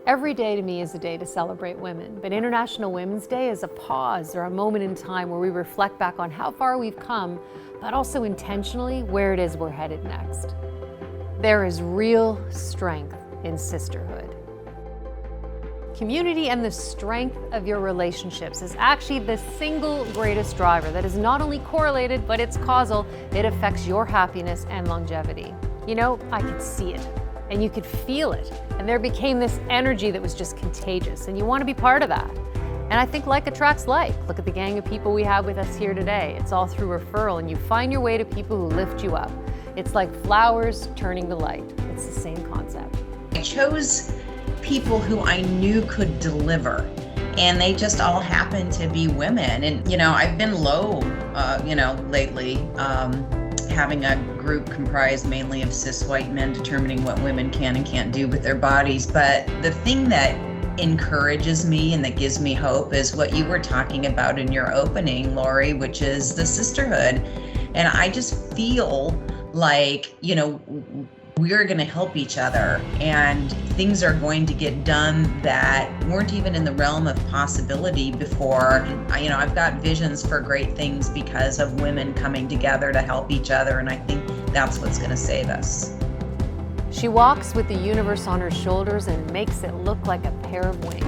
Every day to me is a day to celebrate women, but International Women's Day is a pause or a moment in time where we reflect back on how far we've come, but also intentionally where it is we're headed next. There is real strength in sisterhood. Community and the strength of your relationships is actually the single greatest driver that is not only correlated, but it's causal. It affects your happiness and longevity. You know, I could see it. And you could feel it. And there became this energy that was just contagious. And you want to be part of that. And I think like attracts like. Look at the gang of people we have with us here today. It's all through referral, and you find your way to people who lift you up. It's like flowers turning to light. It's the same concept. I chose people who I knew could deliver, and they just all happened to be women. And, you know, I've been low, lately, having a group comprised mainly of cis white men determining what women can and can't do with their bodies. But the thing that encourages me and that gives me hope is what you were talking about in your opening, Lori, which is the sisterhood. And I just feel like, you know, we're going to help each other, and things are going to get done that weren't even in the realm of possibility before. You know, I've got visions for great things because of women coming together to help each other, and I think that's what's going to save us. She walks with the universe on her shoulders and makes it look like a pair of wings.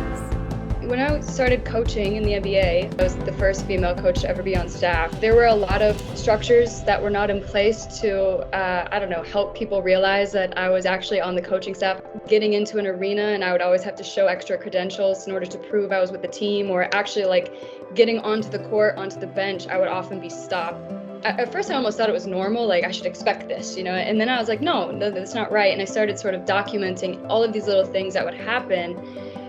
When I started coaching in the NBA, I was the first female coach to ever be on staff. There were a lot of structures that were not in place to, help people realize that I was actually on the coaching staff. Getting into an arena, and I would always have to show extra credentials in order to prove I was with the team, or actually getting onto the court, onto the bench, I would often be stopped. At first I almost thought it was normal, like I should expect this, and then I was like, no, that's not right. And I started sort of documenting all of these little things that would happen.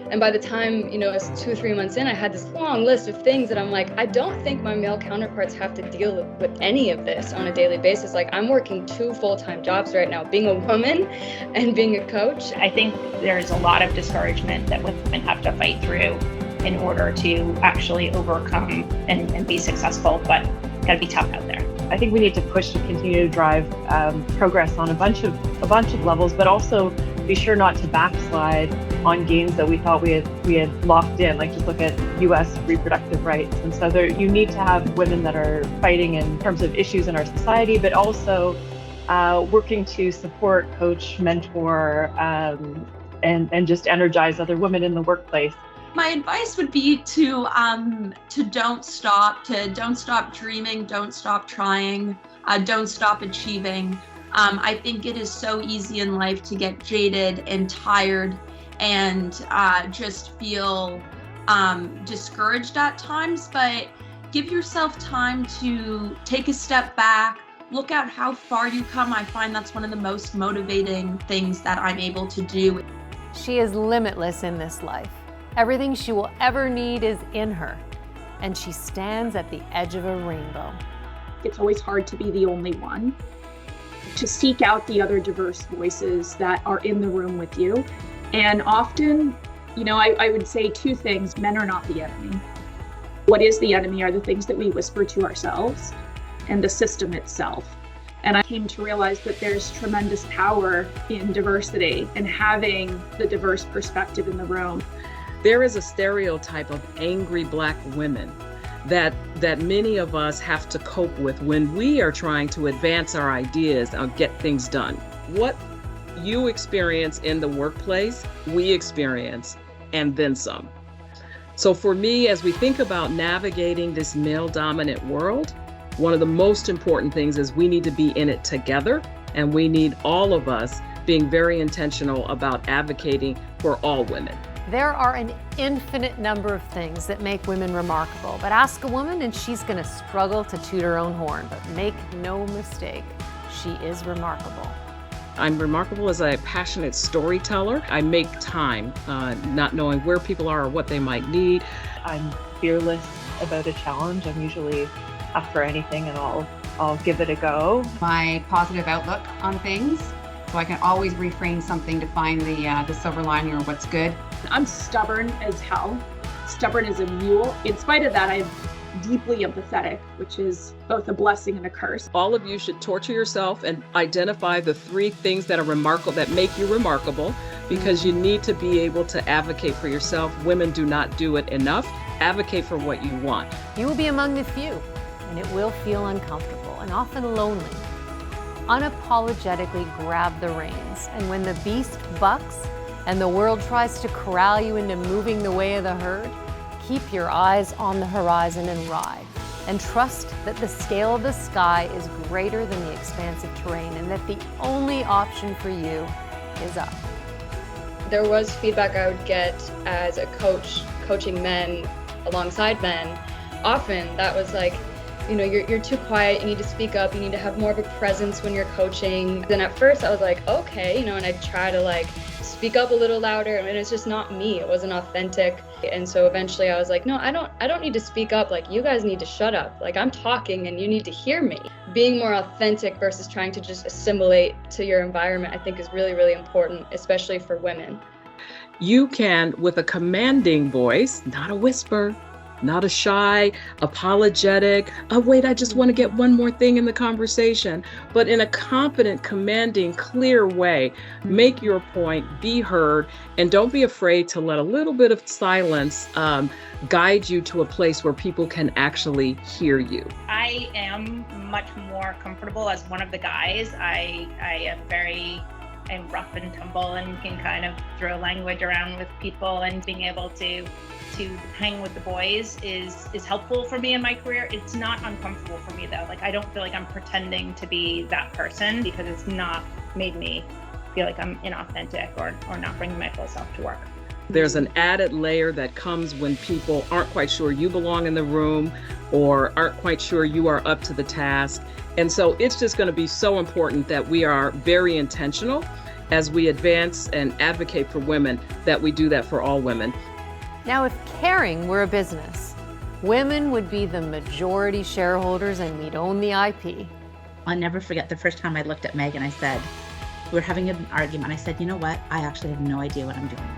And by the time, I was 2 or 3 months in, I had this long list of things that I'm like, I don't think my male counterparts have to deal with any of this on a daily basis. Like, I'm working 2 full-time jobs right now, being a woman and being a coach. I think there's a lot of discouragement that women have to fight through in order to actually overcome and be successful, but gotta be tough out there. I think we need to push to continue to drive progress on a bunch of levels, but also be sure not to backslide on gains that we thought we had locked in. Like, just look at U.S. reproductive rights. And so you need to have women that are fighting in terms of issues in our society, but also working to support, coach, mentor, and just energize other women in the workplace. My advice would be to don't stop dreaming, don't stop trying, don't stop achieving. I think it is so easy in life to get jaded and tired and just feel discouraged at times, but give yourself time to take a step back, look at how far you come. I find that's one of the most motivating things that I'm able to do. She is limitless in this life. Everything she will ever need is in her, and she stands at the edge of a rainbow. It's always hard to be the only one, to seek out the other diverse voices that are in the room with you. And often, I would say 2 things. Men are not the enemy. What is the enemy are the things that we whisper to ourselves and the system itself. And I came to realize that there's tremendous power in diversity and having the diverse perspective in the room. There is a stereotype of angry Black women that many of us have to cope with when we are trying to advance our ideas and get things done. What you experience in the workplace, we experience, and then some. So for me, as we think about navigating this male-dominant world, one of the most important things is we need to be in it together, and we need all of us being very intentional about advocating for all women. There are an infinite number of things that make women remarkable, but ask a woman and she's gonna struggle to toot her own horn, but make no mistake, she is remarkable. I'm remarkable as a passionate storyteller. I make time, not knowing where people are or what they might need. I'm fearless about a challenge. I'm usually up for anything, and I'll give it a go. My positive outlook on things, so I can always reframe something to find the silver lining or what's good. I'm stubborn as hell, stubborn as a mule. In spite of that, I have deeply empathetic, which is both a blessing and a curse. All of you should torture yourself and identify the 3 things that are remarkable, that make you remarkable, because you need to be able to advocate for yourself. Women do not do it enough. Advocate for what you want. You will be among the few, and it will feel uncomfortable and often lonely. Unapologetically grab the reins, and when the beast bucks and the world tries to corral you into moving the way of the herd, keep your eyes on the horizon and ride. And trust that the scale of the sky is greater than the expansive terrain, and that the only option for you is up. There was feedback I would get as a coach, coaching men alongside men. Often that was like, you're too quiet, you need to speak up, you need to have more of a presence when you're coaching. Then at first I was like, okay, and I'd try to speak up a little louder, and it's just not me, it wasn't authentic. And so eventually I was like, no, I don't need to speak up, you guys need to shut up. I'm talking and you need to hear me. Being more authentic versus trying to just assimilate to your environment, I think is really, really important, especially for women. You can, with a commanding voice, not a whisper, not a shy, apologetic, oh wait, I just want to get one more thing in the conversation, but in a confident, commanding, clear way, make your point, be heard, and don't be afraid to let a little bit of silence guide you to a place where people can actually hear you. I am much more comfortable as one of the guys. I'm rough and tumble and can kind of throw language around with people, and being able to hang with the boys is helpful for me in my career. It's not uncomfortable for me though. I don't feel like I'm pretending to be that person, because it's not made me feel like I'm inauthentic or not bringing my full self to work. There's an added layer that comes when people aren't quite sure you belong in the room or aren't quite sure you are up to the task. And so it's just going to be so important that we are very intentional as we advance and advocate for women, that we do that for all women. Now, if caring were a business, women would be the majority shareholders and we'd own the IP. I'll never forget the first time I looked at Meg and I said, we were having an argument. I said, you know what? I actually have no idea what I'm doing.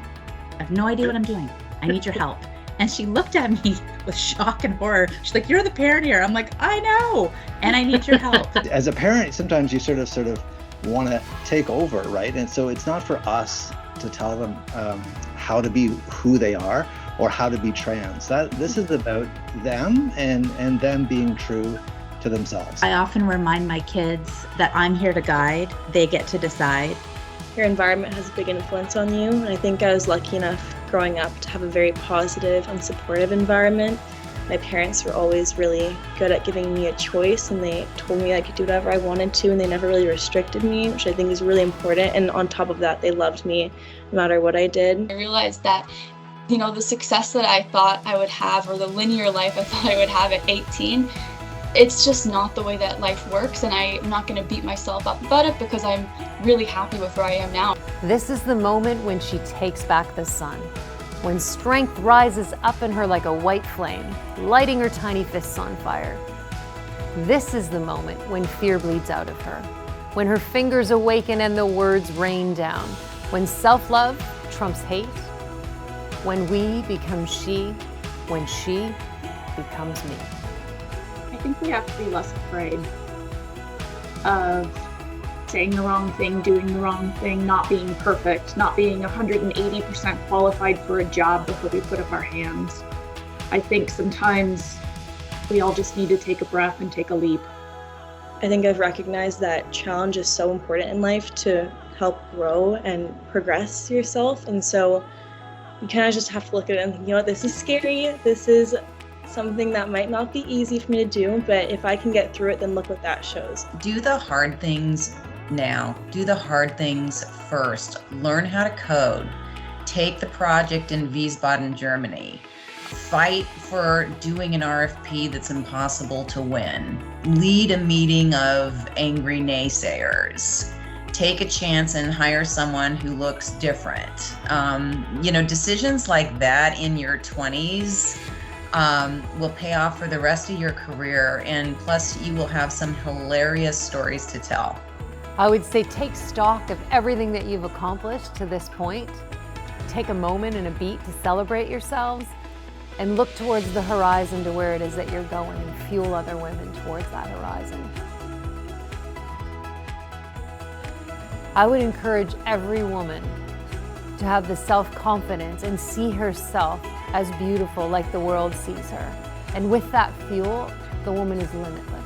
I have no idea what I'm doing. I need your help. And she looked at me with shock and horror. She's like, you're the parent here. I'm like, I know. And I need your help. As a parent, sometimes you sort of want to take over, right? And so it's not for us to tell them how to be who they are or how to be trans. This is about them and them being true to themselves. I often remind my kids that I'm here to guide. They get to decide. Your environment has a big influence on you. And I think I was lucky enough growing up to have a very positive and supportive environment. My parents were always really good at giving me a choice, and they told me I could do whatever I wanted to, and they never really restricted me, which I think is really important. And on top of that, they loved me no matter what I did. I realized that, the success that I thought I would have, or the linear life I thought I would have at 18, it's just not the way that life works, and I'm not going to beat myself up about it because I'm really happy with where I am now. This is the moment when she takes back the sun, when strength rises up in her like a white flame, lighting her tiny fists on fire. This is the moment when fear bleeds out of her, when her fingers awaken and the words rain down, when self-love trumps hate, when we become she, when she becomes me. I think we have to be less afraid of saying the wrong thing, doing the wrong thing, not being perfect, not being 180% qualified for a job before we put up our hands. I think sometimes we all just need to take a breath and take a leap. I think I've recognized that challenge is so important in life to help grow and progress yourself. And so you kind of just have to look at it and think, this is scary. This is something that might not be easy for me to do, but if I can get through it, then look what that shows. Do the hard things now. Do the hard things first. Learn how to code. Take the project in Wiesbaden, Germany. Fight for doing an RFP that's impossible to win. Lead a meeting of angry naysayers. Take a chance and hire someone who looks different. Decisions like that in your 20s will pay off for the rest of your career, and plus you will have some hilarious stories to tell. I would say take stock of everything that you've accomplished to this point. Take a moment and a beat to celebrate yourselves, and look towards the horizon to where it is that you're going and fuel other women towards that horizon. I would encourage every woman to have the self-confidence and see herself as beautiful like the world sees her. And with that fuel, the woman is limitless.